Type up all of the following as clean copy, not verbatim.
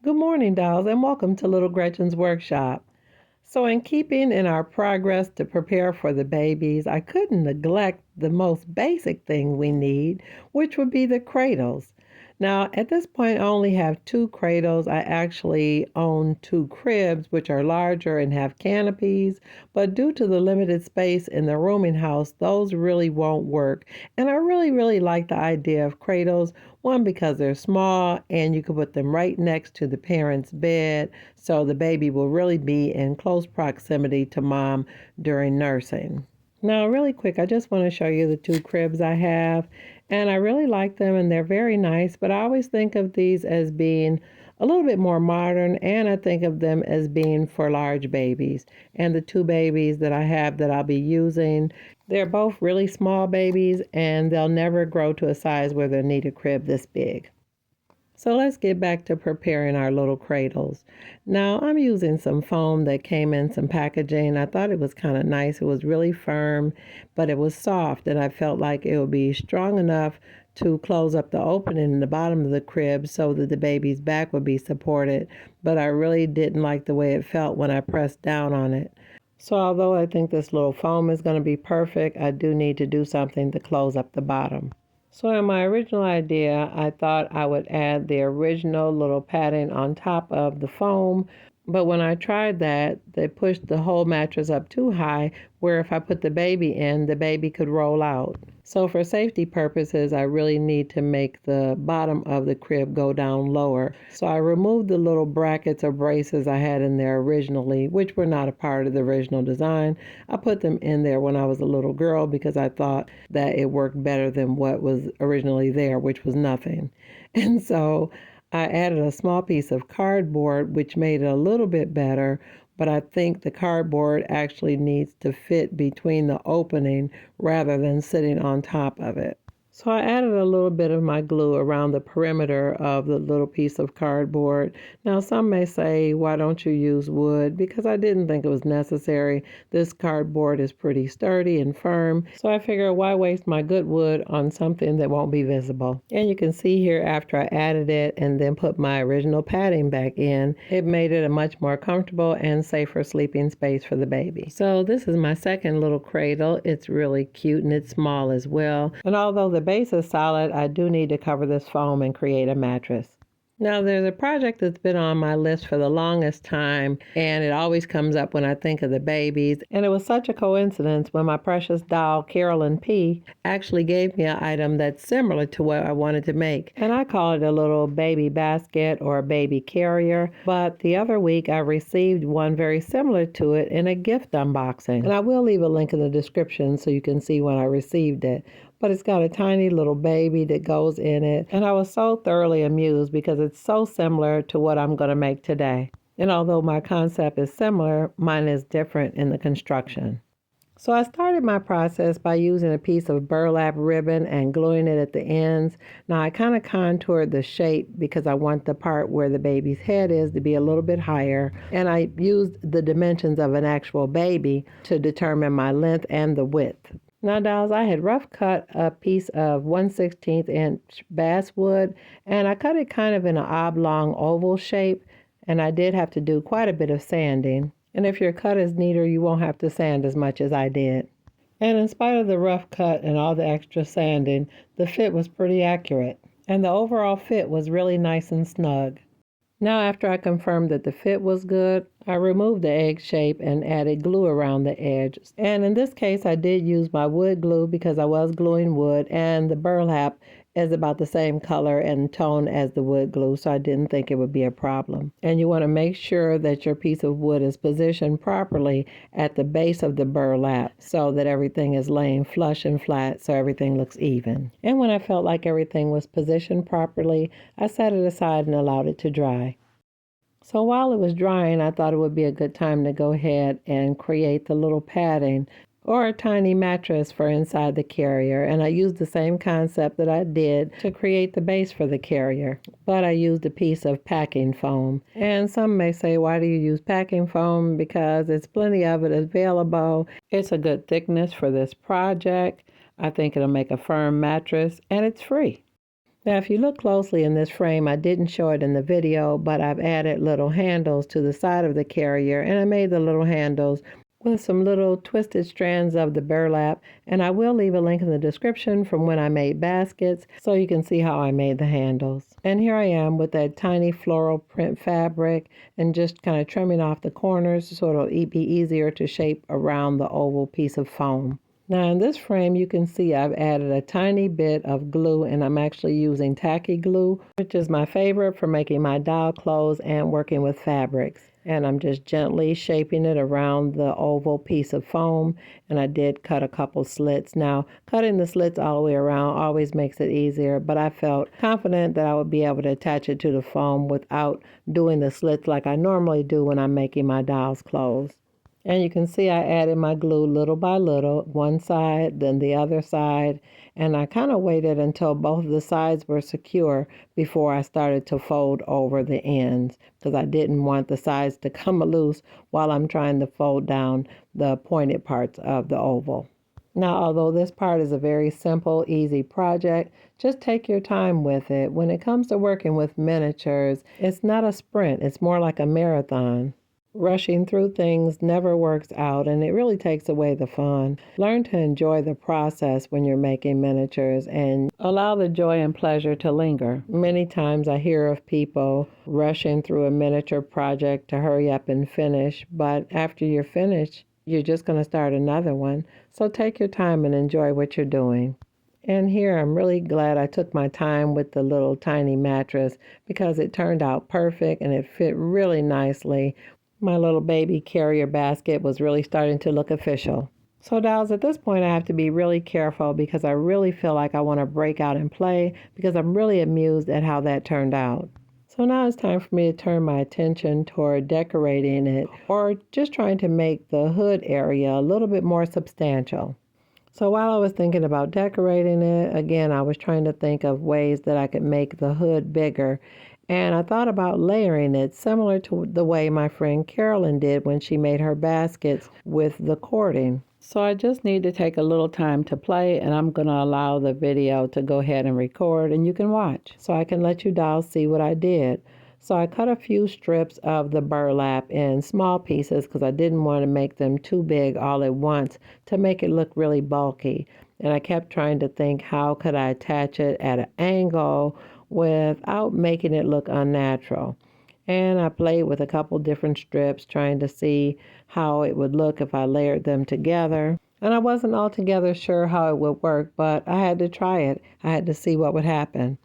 Good morning, dolls, and welcome to Little Gretchen's workshop. So, in keeping in our progress to prepare for the babies, I couldn't neglect the most basic thing we need, which would be the cradles. Now, at this point, I only have two cradles. I actually own two cribs, which are larger and have canopies, but due to the limited space in the rooming house, those really won't work. And I really like the idea of cradles. One, because they're small and you can put them right next to the parent's bed, so the baby will really be in close proximity to mom during nursing. Now, really quick, I just want to show you the two cribs I have, and I really like them and they're very nice, but I always think of these as being a little bit more modern, and I think of them as being for large babies. And the two babies that I have that I'll be using, they're both really small babies and they'll never grow to a size where they'll need a crib this big. So let's get back to preparing our little cradles. Now I'm using some foam that came in some packaging. I thought it was kind of nice. It was really firm, but it was soft, and I felt like it would be strong enough to close up the opening in the bottom of the crib so that the baby's back would be supported. But I really didn't like the way it felt when I pressed down on it. So although I think this little foam is going to be perfect, I do need to do something to close up the bottom. So in my original idea, I thought I would add the original little padding on top of the foam, but when I tried that, they pushed the whole mattress up too high, where if I put the baby in, the baby could roll out. So for safety purposes, I really need to make the bottom of the crib go down lower. So I removed the little brackets or braces I had in there originally, which were not a part of the original design. I put them in there when I was a little girl because I thought that it worked better than what was originally there, which was nothing. And so I added a small piece of cardboard, which made it a little bit better, but I think the cardboard actually needs to fit between the opening rather than sitting on top of it. So I added a little bit of my glue around the perimeter of the little piece of cardboard. Now some may say, why don't you use wood? Because I didn't think it was necessary. This cardboard is pretty sturdy and firm. So I figured, why waste my good wood on something that won't be visible? And you can see here after I added it and then put my original padding back in, it made it a much more comfortable and safer sleeping space for the baby. So this is my second little cradle. It's really cute and it's small as well. And although the base is solid, I do need to cover this foam and create a mattress. Now, there's a project that's been on my list for the longest time, and it always comes up when I think of the babies. And it was such a coincidence when my precious doll, Carolyn P., actually gave me an item that's similar to what I wanted to make. And I call it a little baby basket or a baby carrier. But the other week, I received one very similar to it in a gift unboxing. And I will leave a link in the description so you can see when I received it. But it's got a tiny little baby that goes in it. And I was so thoroughly amused because it's so similar to what I'm going to make today. And although my concept is similar, mine is different in the construction. So I started my process by using a piece of burlap ribbon and gluing it at the ends. Now I kind of contoured the shape because I want the part where the baby's head is to be a little bit higher. And I used the dimensions of an actual baby to determine my length and the width. Now, dolls, I had rough cut a piece of 1/16 inch basswood, and I cut it kind of in an oblong oval shape, and I did have to do quite a bit of sanding. And if your cut is neater, you won't have to sand as much as I did. And in spite of the rough cut and all the extra sanding, the fit was pretty accurate, and the overall fit was really nice and snug. Now, after I confirmed that the fit was good, I removed the egg shape and added glue around the edge. And in this case, I did use my wood glue because I was gluing wood, and the burlap is about the same color and tone as the wood glue, so I didn't think it would be a problem. And you want to make sure that your piece of wood is positioned properly at the base of the burlap so that everything is laying flush and flat so everything looks even. And when I felt like everything was positioned properly, I set it aside and allowed it to dry. So while it was drying, I thought it would be a good time to go ahead and create the little padding or a tiny mattress for inside the carrier. And I used the same concept that I did to create the base for the carrier, but I used a piece of packing foam. And some may say, why do you use packing foam? Because it's plenty of it available. It's a good thickness for this project. I think it'll make a firm mattress, and it's free. Now, if you look closely in this frame, I didn't show it in the video, but I've added little handles to the side of the carrier, and I made the little handles with some little twisted strands of the burlap, and I will leave a link in the description from when I made baskets so you can see how I made the handles. And here I am with that tiny floral print fabric and just kind of trimming off the corners so it'll be easier to shape around the oval piece of foam. Now in this frame you can see I've added a tiny bit of glue, and I'm actually using tacky glue, which is my favorite for making my doll clothes and working with fabrics. And I'm just gently shaping it around the oval piece of foam, and I did cut a couple slits. Now cutting the slits all the way around always makes it easier, but I felt confident that I would be able to attach it to the foam without doing the slits like I normally do when I'm making my doll's clothes. And you can see I added my glue little by little, one side, then the other side, and I kind of waited until both of the sides were secure before I started to fold over the ends, because I didn't want the sides to come loose while I'm trying to fold down the pointed parts of the oval. Now, although this part is a very simple, easy project, just take your time with it. When it comes to working with miniatures, it's not a sprint, it's more like a marathon. Rushing through things never works out, and it really takes away the fun. Learn to enjoy the process when you're making miniatures and allow the joy and pleasure to linger. Many times I hear of people rushing through a miniature project to hurry up and finish, but after you're finished, you're just going to start another one. So take your time and enjoy what you're doing. And here I'm really glad I took my time with the little tiny mattress because it turned out perfect and it fit really nicely. My little baby carrier basket was really starting to look official. So dolls, at this point I have to be really careful because I really feel like I want to break out and play because I'm really amused at how that turned out. So now it's time for me to turn my attention toward decorating it or just trying to make the hood area a little bit more substantial. So while I was thinking about decorating it, again, I was trying to think of ways that I could make the hood bigger. And I thought about layering it similar to the way my friend Carolyn did when she made her baskets with the cording. So I just need to take a little time to play, and I'm going to allow the video to go ahead and record and you can watch so I can let you dolls see what I did. So I cut a few strips of the burlap in small pieces because I didn't want to make them too big all at once to make it look really bulky. And I kept trying to think how could I attach it at an angle without making it look unnatural. And I played with a couple different strips trying to see how it would look if I layered them together. And I wasn't altogether sure how it would work, but I had to try it. I had to see what would happen.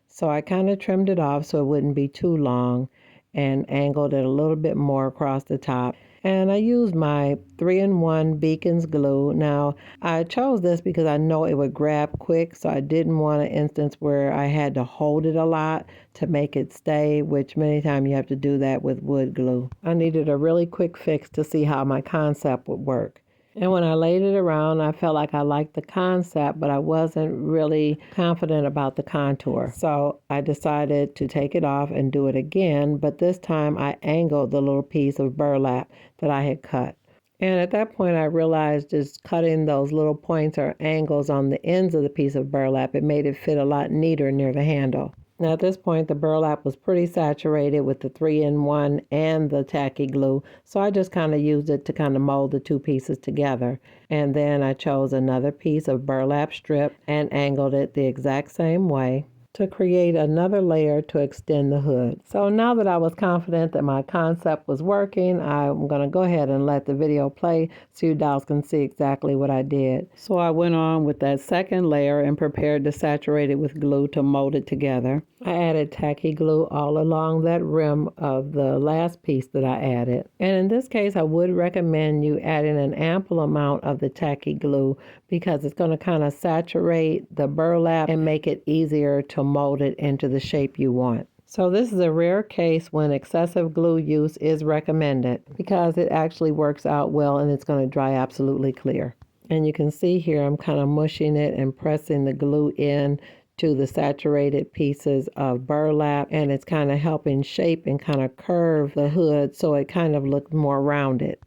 So I kind of trimmed it off so it wouldn't be too long and angled it a little bit more across the top. And I used my 3-in-1 Beacons glue. Now, I chose this because I know it would grab quick, so I didn't want an instance where I had to hold it a lot to make it stay, which many times you have to do that with wood glue. I needed a really quick fix to see how my concept would work. And when I laid it around, I felt like I liked the concept, but I wasn't really confident about the contour. So I decided to take it off and do it again, but this time I angled the little piece of burlap that I had cut. And at that point, I realized just cutting those little points or angles on the ends of the piece of burlap, it made it fit a lot neater near the handle. Now at this point, the burlap was pretty saturated with the 3-in-1 and the tacky glue, so I just kind of used it to kind of mold the two pieces together. And then I chose another piece of burlap strip and angled it the exact same way to create another layer to extend the hood. So now that I was confident that my concept was working, I'm going to go ahead and let the video play so you dolls can see exactly what I did. So I went on with that second layer and prepared to saturate it with glue to mold it together. I added tacky glue all along that rim of the last piece that I added. And in this case, I would recommend you adding an ample amount of the tacky glue because it's going to kind of saturate the burlap and make it easier to mold it into the shape you want. So this is a rare case when excessive glue use is recommended because it actually works out well and it's going to dry absolutely clear. And you can see here I'm kind of mushing it and pressing the glue in to the saturated pieces of burlap, and it's kind of helping shape and kind of curve the hood so it kind of looks more rounded.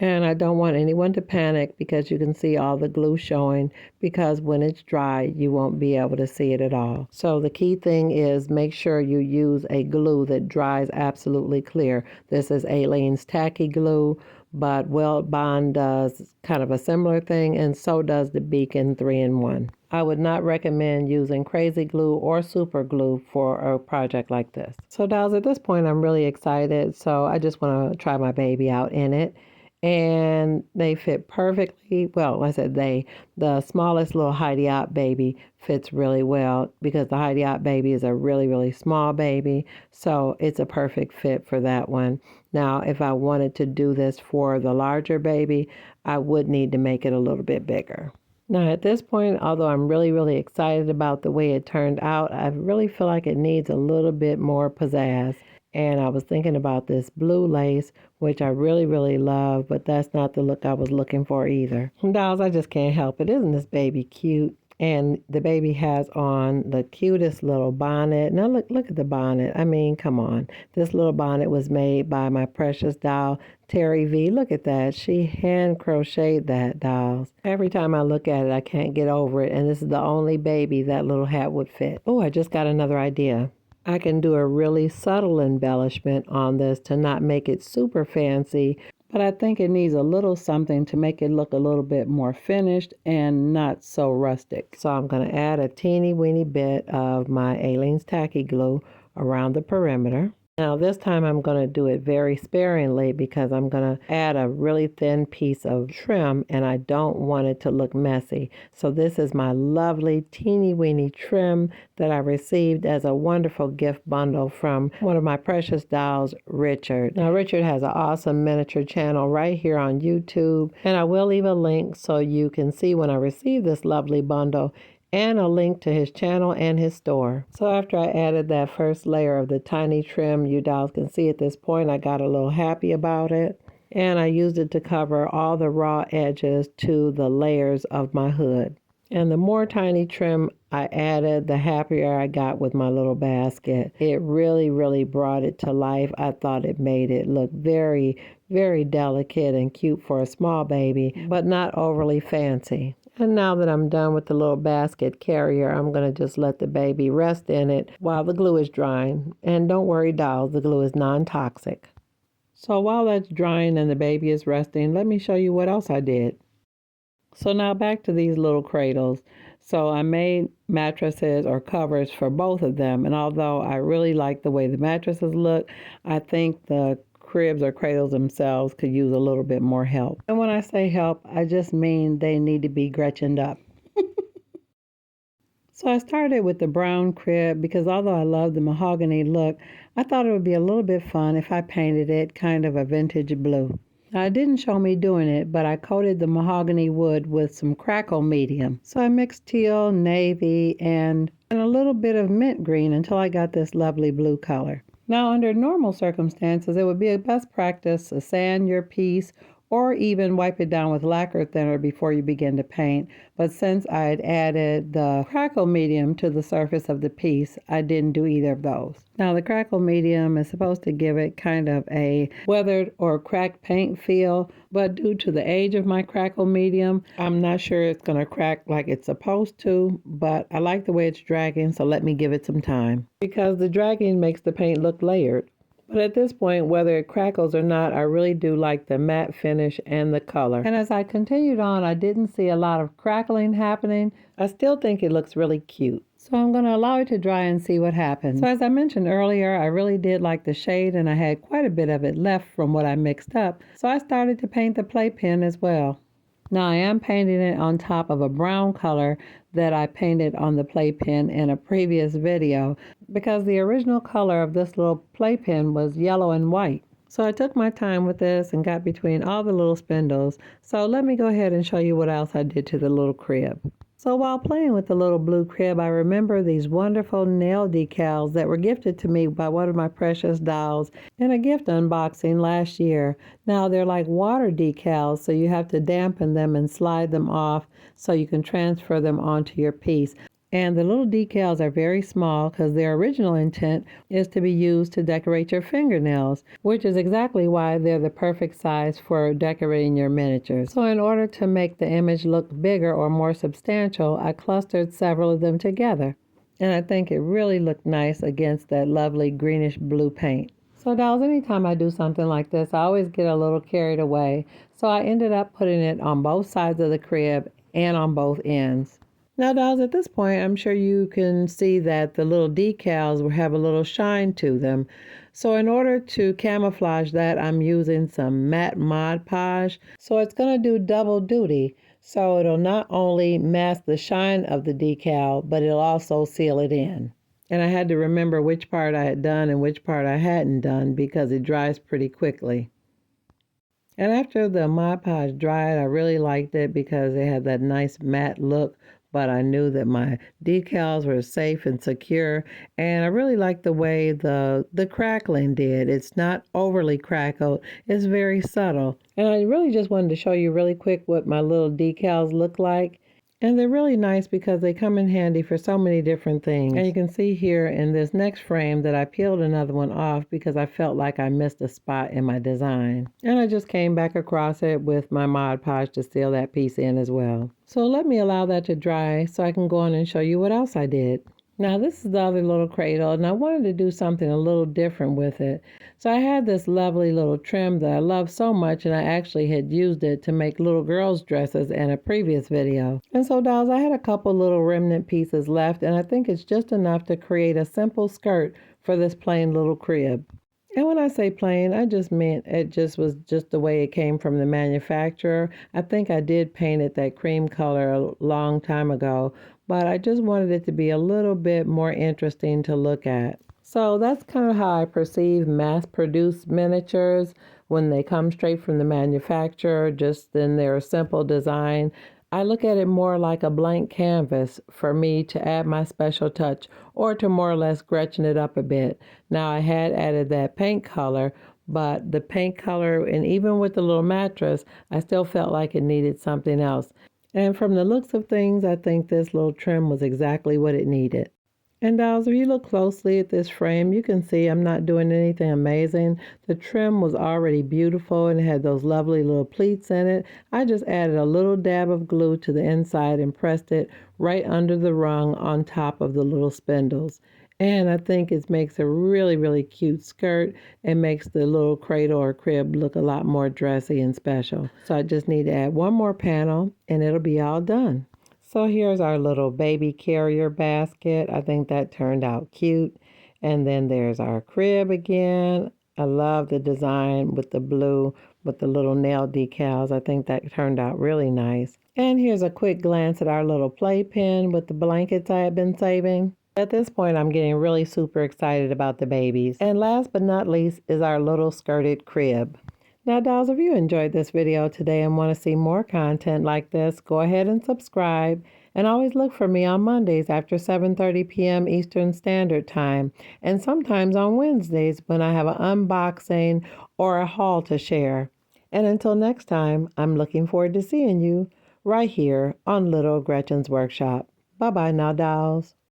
And I don't want anyone to panic because you can see all the glue showing, because when it's dry, you won't be able to see it at all. So the key thing is make sure you use a glue that dries absolutely clear. This is Aleene's Tacky Glue, but Weld Bond does kind of a similar thing, and so does the Beacon 3-in-1. I would not recommend using crazy glue or super glue for a project like this. So dolls, at this point I'm really excited, so I just want to try my baby out in it. And they fit perfectly. Well, I said the smallest little Heidi-Ott baby fits really well because the Heidi-Ott baby is a really, really small baby. So it's a perfect fit for that one. Now, if I wanted to do this for the larger baby, I would need to make it a little bit bigger. Now, at this point, although I'm really, really excited about the way it turned out, I really feel like it needs a little bit more pizzazz. And I was thinking about this blue lace, which I really, really love, but that's not the look I was looking for either. Dolls, I just can't help it. Isn't this baby cute? And the baby has on the cutest little bonnet. Now look at the bonnet. I mean, come on. This little bonnet was made by my precious doll, Terry V. Look at that. She hand crocheted that, dolls. Every time I look at it, I can't get over it. And this is the only baby that little hat would fit. Oh, I just got another idea. I can do a really subtle embellishment on this to not make it super fancy, but I think it needs a little something to make it look a little bit more finished and not so rustic. So I'm going to add a teeny weeny bit of my Aleene's Tacky Glue around the perimeter. Now this time I'm going to do it very sparingly because I'm going to add a really thin piece of trim and I don't want it to look messy. So this is my lovely teeny weeny trim that I received as a wonderful gift bundle from one of my precious dolls, Richard. Now Richard has an awesome miniature channel right here on YouTube, and I will leave a link so you can see when I received this lovely bundle and a link to his channel and his store. So after I added that first layer of the tiny trim, you dolls can see at this point I got a little happy about it. And I used it to cover all the raw edges to the layers of my hood. And the more tiny trim I added, the happier I got with my little basket. It really, really brought it to life. I thought it made it look very, very delicate and cute for a small baby, but not overly fancy. And now that I'm done with the little basket carrier, I'm going to just let the baby rest in it while the glue is drying. And don't worry, dolls, the glue is non-toxic. So while that's drying and the baby is resting, let me show you what else I did. So now back to these little cradles. So I made mattresses or covers for both of them. And although I really like the way the mattresses look, I think the cribs or cradles themselves could use a little bit more help. And when I say help, I just mean they need to be Gretchened up. So I started with the brown crib because although I love the mahogany look, I thought it would be a little bit fun if I painted it kind of a vintage blue. Now, it didn't show me doing it, but I coated the mahogany wood with some crackle medium. So I mixed teal, navy, and a little bit of mint green until I got this lovely blue color. Now, under normal circumstances, it would be a best practice to sand your piece or even wipe it down with lacquer thinner before you begin to paint. But since I had added the crackle medium to the surface of the piece, I didn't do either of those. Now the crackle medium is supposed to give it kind of a weathered or cracked paint feel, but due to the age of my crackle medium, I'm not sure it's going to crack like it's supposed to, but I like the way it's dragging, so let me give it some time. Because the dragging makes the paint look layered. But at this point, whether it crackles or not, I really do like the matte finish and the color. And as I continued on, I didn't see a lot of crackling happening. I still think it looks really cute. So I'm going to allow it to dry and see what happens. So as I mentioned earlier, I really did like the shade and I had quite a bit of it left from what I mixed up. So I started to paint the playpen as well. Now I am painting it on top of a brown color that I painted on the playpen in a previous video because the original color of this little playpen was yellow and white. So I took my time with this and got between all the little spindles. So let me go ahead and show you what else I did to the little crib. So while playing with the little blue crib, I remember these wonderful nail decals that were gifted to me by one of my precious dolls in a gift unboxing last year. Now they're like water decals, so you have to dampen them and slide them off so you can transfer them onto your piece. And the little decals are very small because their original intent is to be used to decorate your fingernails, which is exactly why they're the perfect size for decorating your miniatures. So in order to make the image look bigger or more substantial, I clustered several of them together. And I think it really looked nice against that lovely greenish blue paint. So dolls, anytime I do something like this, I always get a little carried away. So I ended up putting it on both sides of the crib and on both ends. Now, dolls, at this point, I'm sure you can see that the little decals will have a little shine to them. So in order to camouflage that, I'm using some matte Mod Podge. So it's going to do double duty. So it'll not only mask the shine of the decal, but it'll also seal it in. And I had to remember which part I had done and which part I hadn't done because it dries pretty quickly. And after the Mod Podge dried, I really liked it because it had that nice matte look, but I knew that my decals were safe and secure. And I really liked the way the crackling did. It's not overly crackled. It's very subtle. And I really just wanted to show you really quick what my little decals look like. And they're really nice because they come in handy for so many different things. And you can see here in this next frame that I peeled another one off because I felt like I missed a spot in my design. And I just came back across it with my Mod Podge to seal that piece in as well. So let me allow that to dry so I can go on and show you what else I did. Now this is the other little cradle, and I wanted to do something a little different with it. So I had this lovely little trim that I love so much, and I actually had used it to make little girls' dresses in a previous video. And so dolls, I had a couple little remnant pieces left, and I think it's just enough to create a simple skirt for this plain little crib. And when I say plain, I just meant it just was just the way it came from the manufacturer. I think I did paint it that cream color a long time ago, but I just wanted it to be a little bit more interesting to look at. So that's kind of how I perceive mass-produced miniatures when they come straight from the manufacturer, just in their simple design. I look at it more like a blank canvas for me to add my special touch or to more or less Gretchen it up a bit. Now I had added that paint color, but the paint color, and even with the little mattress, I still felt like it needed something else. And from the looks of things, I think this little trim was exactly what it needed. And dolls, if you look closely at this frame, you can see I'm not doing anything amazing. The trim was already beautiful and it had those lovely little pleats in it. I just added a little dab of glue to the inside and pressed it right under the rung on top of the little spindles. And I think it makes a really, really cute skirt and makes the little cradle or crib look a lot more dressy and special. So I just need to add one more panel and it'll be all done. So here's our little baby carrier basket. I think that turned out cute. And then there's our crib again. I love the design with the blue with the little nail decals. I think that turned out really nice. And here's a quick glance at our little playpen with the blankets I had been saving. At this point, I'm getting really super excited about the babies. And last but not least is our little skirted crib. Now, dolls, if you enjoyed this video today and want to see more content like this, go ahead and subscribe. And always look for me on Mondays after 7:30 p.m. Eastern Standard Time, and sometimes on Wednesdays when I have an unboxing or a haul to share. And until next time, I'm looking forward to seeing you right here on Little Gretchen's Workshop. Bye-bye now, dolls.